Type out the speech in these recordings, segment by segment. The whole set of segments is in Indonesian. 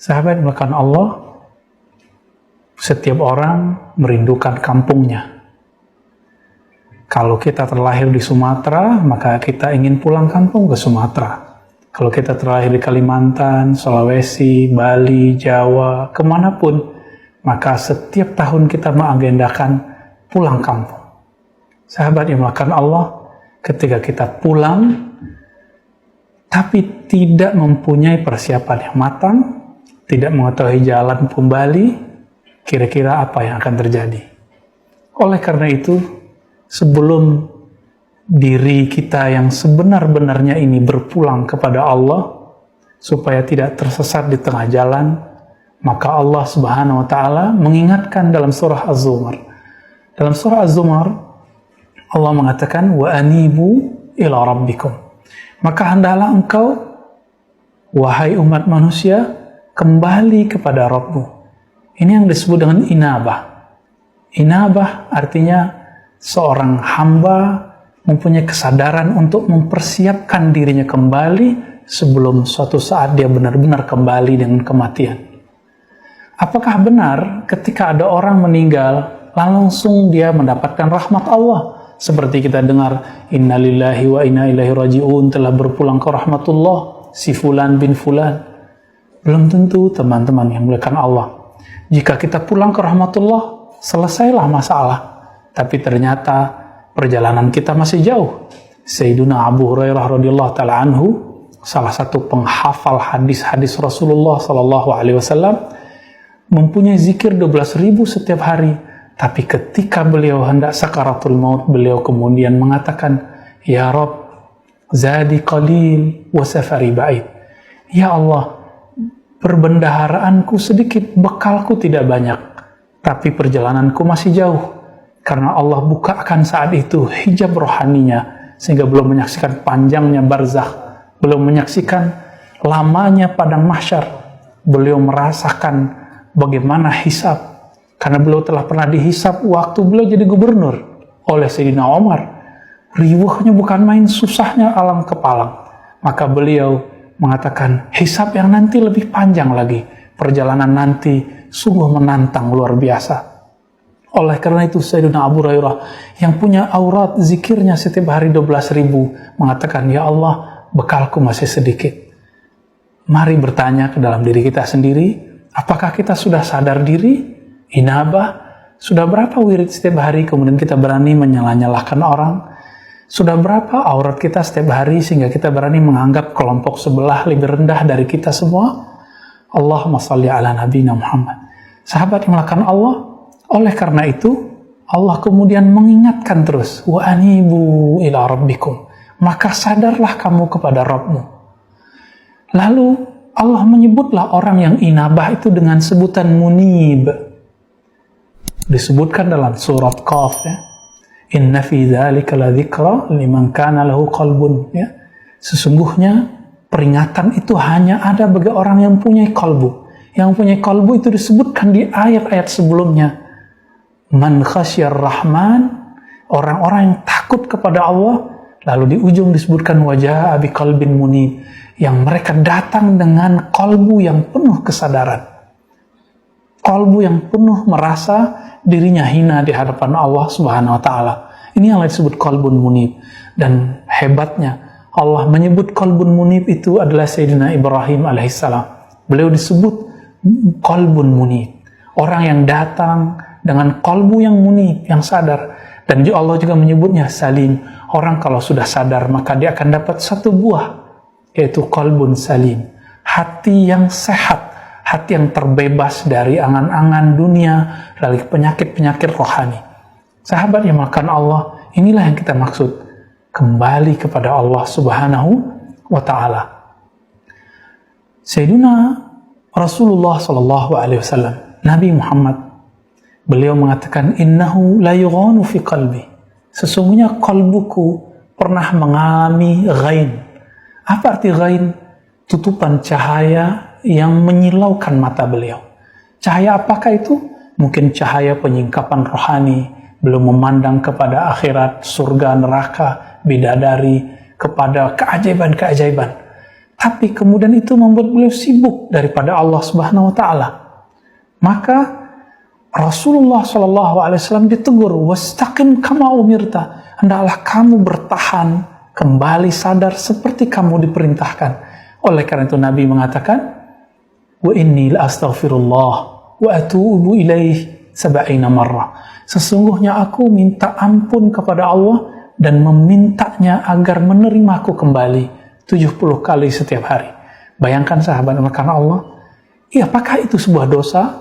Sahabat melakukan Allah, setiap orang merindukan kampungnya. Kalau kita terlahir di Sumatera, maka kita ingin pulang kampung ke Sumatera. Kalau kita terlahir di Kalimantan, Sulawesi, Bali, Jawa, kemanapun, maka setiap tahun kita mengagendakan pulang kampung. Sahabat yang melakukan Allah, ketika kita pulang, tapi tidak mempunyai persiapan yang matang, tidak mengetahui jalan kembali, kira-kira apa yang akan terjadi? Oleh karena itu, sebelum diri kita yang sebenar-benarnya ini berpulang kepada Allah, supaya tidak tersesat di tengah jalan, maka Allah Subhanahu wa Ta'ala mengingatkan dalam surah Az-Zumar. Dalam surah Az-Zumar, Allah mengatakan, wa anibu ila rabbikum. Maka hendaklah engkau, wahai umat manusia, kembali kepada Rabbmu. Ini yang disebut dengan inabah. Inabah artinya seorang hamba mempunyai kesadaran untuk mempersiapkan dirinya kembali sebelum suatu saat dia benar-benar kembali dengan kematian. Apakah benar ketika ada orang meninggal, langsung dia mendapatkan rahmat Allah? Seperti kita dengar, innalillahi wa inna ilaihi raji'un, telah berpulang ke rahmatullah si fulan bin fulan. Belum tentu, teman-teman yang dimuliakan Allah. Jika kita pulang ke rahmatullah, selesailah masalah. Tapi ternyata perjalanan kita masih jauh. Sayyiduna Abu Hurairah radhiyallahu ta'ala anhu, salah satu penghafal hadis-hadis Rasulullah sallallahu alaihi wasallam, mempunyai zikir 12.000 setiap hari. Tapi ketika beliau hendak sakaratul maut, beliau kemudian mengatakan, Ya Rabb, zadi qalil wa safari ba'id. Ya Allah, perbendaharaanku sedikit, bekalku tidak banyak, tapi perjalananku masih jauh. Karena Allah bukakan saat itu hijab rohaninya, sehingga belum menyaksikan panjangnya barzakh, belum menyaksikan lamanya padang mahsyar. Beliau merasakan bagaimana hisab, karena beliau telah pernah dihisab waktu beliau jadi gubernur oleh Sayyidina Umar. Riwahnya bukan main, susahnya alam kepalang. Maka beliau mengatakan, hisab yang nanti lebih panjang lagi, perjalanan nanti sungguh menantang luar biasa. Oleh karena itu Sayyidina Abu Hurairah yang punya aurat zikirnya setiap hari 12.000 mengatakan, Ya Allah, bekalku masih sedikit. Mari bertanya ke dalam diri kita sendiri, apakah kita sudah sadar diri? Inabah? Sudah berapa wirid setiap hari kemudian kita berani menyalah-nyalahkan orang? Sudah berapa aurat kita setiap hari sehingga kita berani menganggap kelompok sebelah lebih rendah dari kita semua? Allahumma salli ala nabiyina Muhammad. Sahabat yang melakukan Allah, oleh karena itu Allah kemudian mengingatkan terus, wa anibu ila rabbikum. Maka sadarlah kamu kepada Rabbmu. Lalu Allah menyebutlah orang yang inabah itu dengan sebutan munib. Disebutkan dalam surat Qaf, ya. Inna fi dzalika ladzikra liman kana lahu qalbun, ya. Sesungguhnya peringatan itu hanya ada bagi orang yang punya kalbu. Yang punya kalbu itu disebutkan di ayat-ayat sebelumnya. Man khasyar rahman, orang-orang yang takut kepada Allah. Lalu di ujung disebutkan wajah abi qalbin munib, yang mereka datang dengan kalbu yang penuh kesadaran. Kalbu yang penuh merasa dirinya hina di hadapan Allah Subhanahu wa Ta'ala. Ini yang disebut kalbun munib. Dan hebatnya Allah menyebut kalbun munib itu adalah Sayyidina Ibrahim alaihissalam. Beliau disebut kalbun munib, orang yang datang dengan kalbu yang munib, yang sadar. Dan Allah juga menyebutnya salim, orang kalau sudah sadar maka dia akan dapat satu buah, yaitu kalbun salim, hati yang sehat, hati yang terbebas dari angan-angan dunia, dari penyakit-penyakit rohani. Sahabat yang melakukan Allah, inilah yang kita maksud, kembali kepada Allah Subhanahu wa Ta'ala. Sayyidina Rasulullah sallallahu alaihi wasallam, Nabi Muhammad, beliau mengatakan, innahu la yughanu fi qalbi. Sesungguhnya kalbuku pernah mengalami ghain. Apa arti ghain? Tutupan cahaya yang menyilaukan mata beliau. Cahaya apakah itu? Mungkin cahaya penyingkapan rohani, belum memandang kepada akhirat, surga, neraka, bidadari, kepada keajaiban-keajaiban. tapi kemudian itu membuat beliau sibuk daripada Allah Subhanahu wa taala. Maka Rasulullah SAW ditegur, wastaqim kama umirta, hendaklah kamu bertahan, kembali sadar seperti kamu diperintahkan. Oleh karena itu Nabi mengatakan, wa inni la astaghfirullah wa atubu ilaih 70 marrah. Sesungguhnya aku minta ampun kepada Allah dan memintanya agar menerimaku kembali 70 kali setiap hari. Bayangkan sahabat, karena Allah, apakah itu sebuah dosa?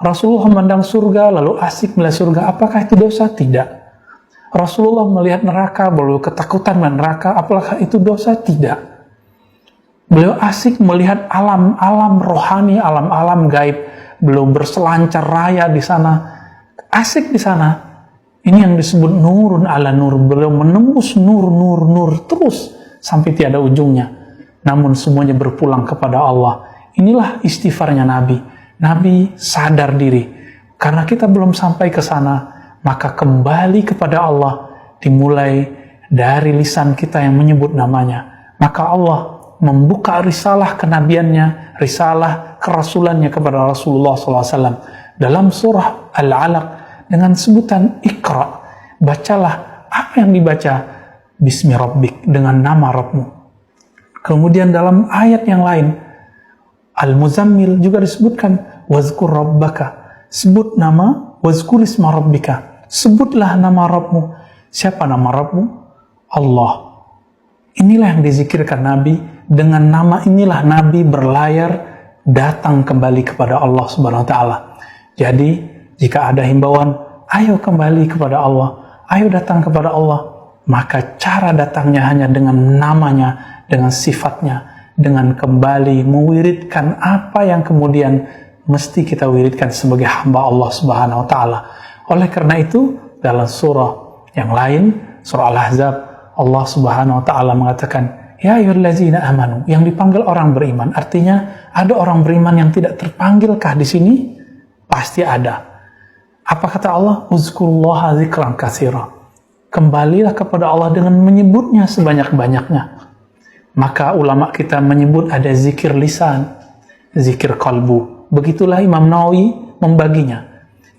Rasulullah memandang surga lalu asik melihat surga, apakah itu dosa? Tidak. Rasulullah melihat neraka lalu ketakutan melihat neraka, apakah itu dosa? Tidak. Beliau asik melihat alam-alam rohani, alam-alam gaib, beliau berselancar raya di sana, asik di sana. Ini yang disebut nurun ala nur. Beliau menembus nur terus sampai tiada ujungnya. Namun semuanya berpulang kepada Allah. Inilah istighfarnya Nabi. Nabi sadar diri. Karena kita belum sampai ke sana, maka kembali kepada Allah dimulai dari lisan kita yang menyebut namanya. Maka Allah membuka risalah kenabiannya, risalah kerasulannya kepada Rasulullah SAW dalam surah Al-Alaq dengan sebutan Iqra. Bacalah. Apa yang dibaca? Bismi Rabbik, dengan nama Rabbmu. Kemudian dalam ayat yang lain, Al-Muzammil juga disebutkan, wazkur Rabbaka, sebut nama, wazkur isma Rabbika, sebutlah nama Rabbmu. Siapa nama Rabbmu? Allah. Inilah yang dizikirkan Nabi. Dengan nama inilah Nabi berlayar datang kembali kepada Allah Subhanahu wa taala. Jadi, jika ada himbauan, ayo kembali kepada Allah, ayo datang kepada Allah, maka cara datangnya hanya dengan namanya, dengan sifatnya, dengan kembali mewiridkan apa yang kemudian mesti kita wiridkan sebagai hamba Allah Subhanahu wa taala. Oleh karena itu, dalam surah yang lain, surah Al-Ahzab, Allah Subhanahu wa taala mengatakan, ya ayyuhallazina amanu, yang dipanggil orang beriman. Artinya, ada orang beriman yang tidak terpanggilkah di sini? Pasti ada. Apa kata Allah? Uzkurullaha dzikran katsira. Kembalilah kepada Allah dengan menyebutnya sebanyak-banyaknya. Maka ulama kita menyebut ada zikir lisan, zikir kalbu. Begitulah Imam Nawawi membaginya.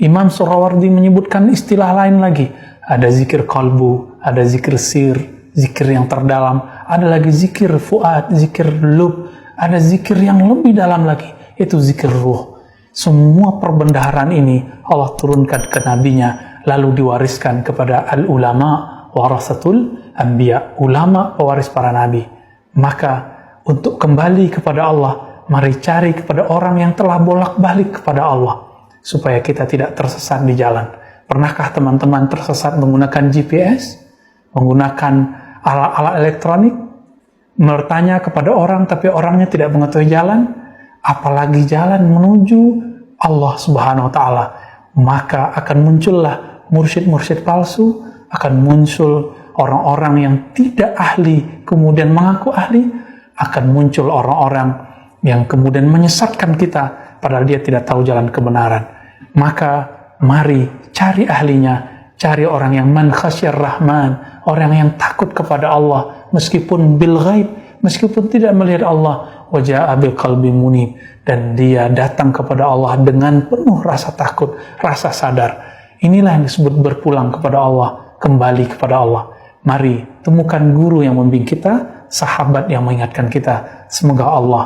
Imam Surawardi menyebutkan istilah lain lagi. Ada zikir kalbu, ada zikir sir, zikir yang terdalam. Ada lagi zikir fuad, zikir lub. Ada zikir yang lebih dalam lagi, itu zikir ruh. Semua perbendaharaan ini Allah turunkan ke nabinya, lalu diwariskan kepada al-ulama warasatul anbiya, ulama pewaris para nabi. Maka untuk kembali kepada Allah, mari cari kepada orang yang telah bolak-balik kepada Allah, supaya kita tidak tersesat di jalan. Pernahkah teman-teman tersesat menggunakan GPS, menggunakan alat-alat elektronik, bertanya kepada orang tapi orangnya tidak mengetahui jalan? Apalagi jalan menuju Allah Subhanahu wa taala, maka akan muncullah mursyid-mursyid palsu, akan muncul orang-orang yang tidak ahli kemudian mengaku ahli, akan muncul orang-orang yang kemudian menyesatkan kita padahal dia tidak tahu jalan kebenaran. Maka mari cari ahlinya, cari orang yang man khasyar rahman, orang yang takut kepada Allah meskipun bil ghaib, meskipun tidak melihat Allah, waja'a bil qalbi munib, dan dia datang kepada Allah dengan penuh rasa takut, rasa sadar. Inilah yang disebut berpulang kepada Allah, kembali kepada Allah. Mari temukan guru yang membimbing kita, sahabat yang mengingatkan kita. Semoga Allah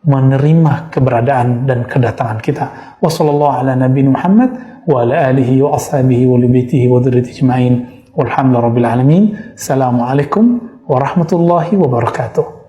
menerima keberadaan dan kedatangan kita. Wassallallahu ala nabiyina Muhammad wa ala alihi wa ashabihi wa libitihi wa dzurriyyatihi ajmain. Walhamdulillahirabbil alamin. Assalamualaikum warahmatullahi wabarakatuh.